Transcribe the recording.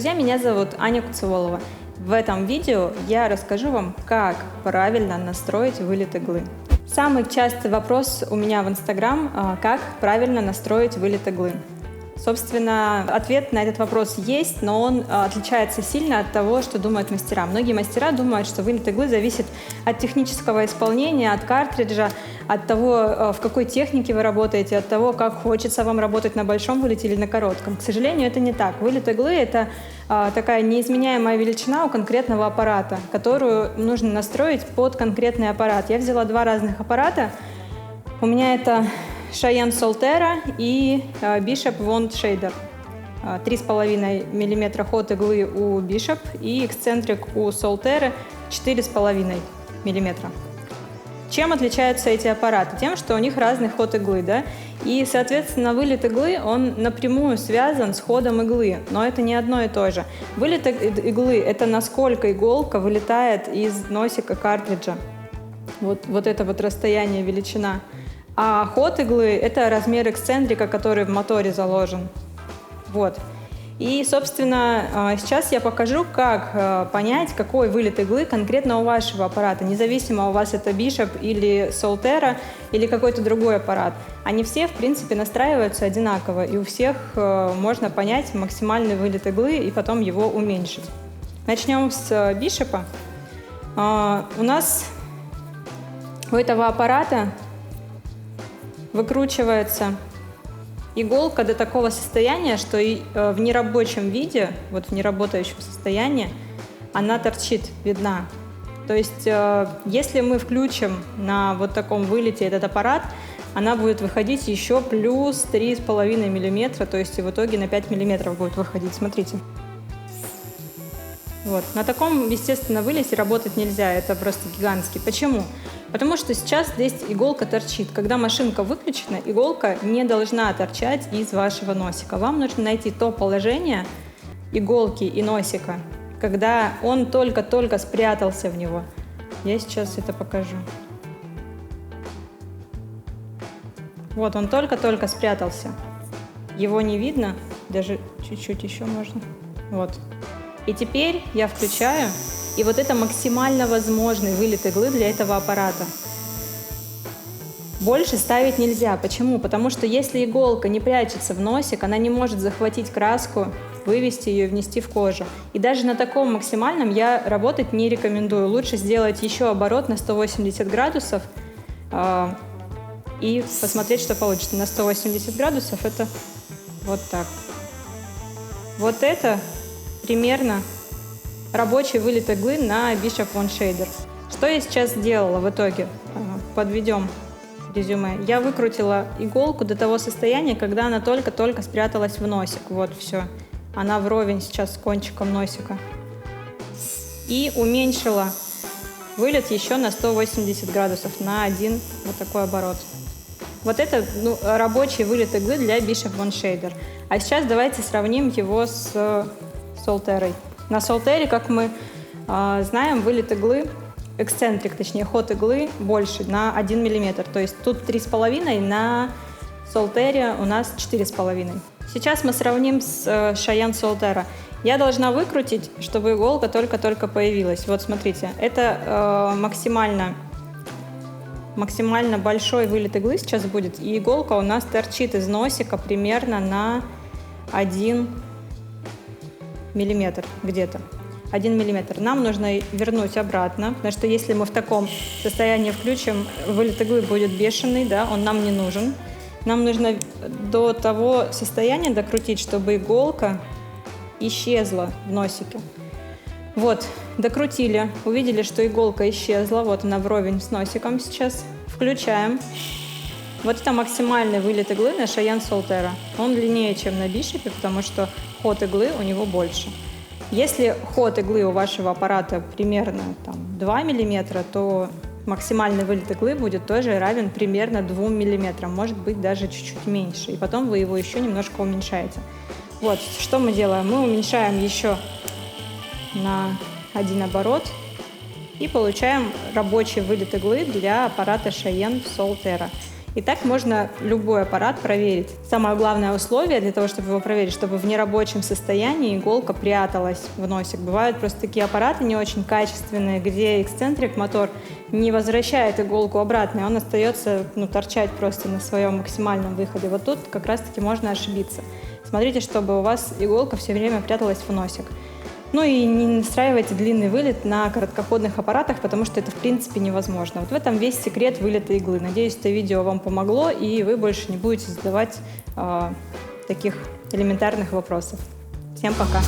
друзья, меня зовут Аня Куцеволова. В этом видео я расскажу вам, как правильно настроить вылет иглы. Самый частый вопрос у меня в Instagram – как правильно настроить вылет иглы. Собственно, ответ на этот вопрос есть, но он отличается сильно от того, что думают мастера. Многие мастера думают, что вылет иглы зависит от технического исполнения, от картриджа, от того, в какой технике вы работаете, от того, как хочется вам работать на большом вылете или на коротком. К сожалению, это не так. Вылет иглы – это такая неизменяемая величина у конкретного аппарата, которую нужно настроить под конкретный аппарат. Я взяла два разных аппарата. У меня это Cheyenne Solterra и Bishop Wand Shader. 3,5 мм ход иглы у Bishop и эксцентрик у Solterra 4,5 мм. Чем отличаются эти аппараты? Тем, что у них разный ход иглы, да? И, соответственно, вылет иглы, он напрямую связан с ходом иглы, но это не одно и то же. Вылет иглы – это насколько иголка вылетает из носика картриджа. Вот это вот расстояние, величина. А ход иглы – это размер эксцентрика, который в моторе заложен. Вот. И, собственно, сейчас я покажу, как понять, какой вылет иглы конкретно у вашего аппарата, независимо, у вас это Bishop или Solterra или какой-то другой аппарат. Они все, в принципе, настраиваются одинаково, и у всех можно понять максимальный вылет иглы и потом его уменьшить. Начнем с Bishop. У нас у этого аппарата выкручивается иголка до такого состояния, что и в нерабочем виде, вот в неработающем состоянии, она торчит, видна. То есть, если мы включим на вот таком вылете этот аппарат, она будет выходить еще плюс 3,5 мм, то есть в итоге на 5 мм будет выходить. Смотрите. Вот. На таком, естественно, вылете работать нельзя, это просто гигантский. Почему? Потому что сейчас здесь иголка торчит. Когда машинка выключена, иголка не должна торчать из вашего носика. Вам нужно найти то положение иголки и носика, когда он только-только спрятался в него. Я сейчас это покажу. Вот он только-только спрятался. Его не видно, даже чуть-чуть еще можно. Вот. И теперь я включаю, и вот это максимально возможный вылет иглы для этого аппарата. Больше ставить нельзя. Почему? Потому что если иголка не прячется в носик, она не может захватить краску, вывести ее и внести в кожу. И даже на таком максимальном я работать не рекомендую. Лучше сделать еще оборот на 180 градусов и посмотреть, что получится. На 180 градусов это вот так. Вот это примерно рабочий вылет иглы на Bishop Wand Shader. Что я сейчас сделала в итоге? Подведем резюме. Я выкрутила иголку до того состояния, когда она только-только спряталась в носик. Вот все. Она вровень сейчас с кончиком носика. И уменьшила вылет еще на 180 градусов, на один вот такой оборот. Вот это рабочий вылет иглы для Bishop Wand Shader. А сейчас давайте сравним его с Solterra. На Solterra, как мы знаем, вылет иглы, эксцентрик, точнее ход иглы больше на 1 мм. То есть тут 3,5, на Solterra у нас 4,5. Сейчас мы сравним с Cheyenne Solterra. Я должна выкрутить, чтобы иголка только-только появилась. Вот смотрите, это максимально большой вылет иглы сейчас будет. И иголка у нас торчит из носика примерно на 1 миллиметр где-то. 1 миллиметр. Нам нужно вернуть обратно, потому что если мы в таком состоянии включим, вылет иглы будет бешеный, да, он нам не нужен. Нам нужно до того состояния докрутить, чтобы иголка исчезла в носике. Вот, докрутили, увидели, что иголка исчезла, вот она вровень с носиком сейчас. Включаем. Вот это максимальный вылет иглы на Cheyenne Solterra. Он длиннее, чем на Bishop, потому что ход иглы у него больше. Если ход иглы у вашего аппарата примерно 2 мм, то максимальный вылет иглы будет тоже равен примерно 2 мм, может быть даже чуть-чуть меньше. И потом вы его еще немножко уменьшаете. Вот, что мы делаем? Мы уменьшаем еще на один оборот и получаем рабочий вылет иглы для аппарата Cheyenne Solterra. И так можно любой аппарат проверить. Самое главное условие для того, чтобы его проверить, чтобы в нерабочем состоянии иголка пряталась в носик. Бывают просто такие аппараты не очень качественные, где эксцентрик, мотор, не возвращает иголку обратно, и он остается торчать просто на своем максимальном выходе. Вот тут как раз-таки можно ошибиться. Смотрите, чтобы у вас иголка все время пряталась в носик. Ну и не настраивайте длинный вылет на короткоходных аппаратах, потому что это в принципе невозможно. Вот в этом весь секрет вылета иглы. Надеюсь, это видео вам помогло, и вы больше не будете задавать таких элементарных вопросов. Всем пока!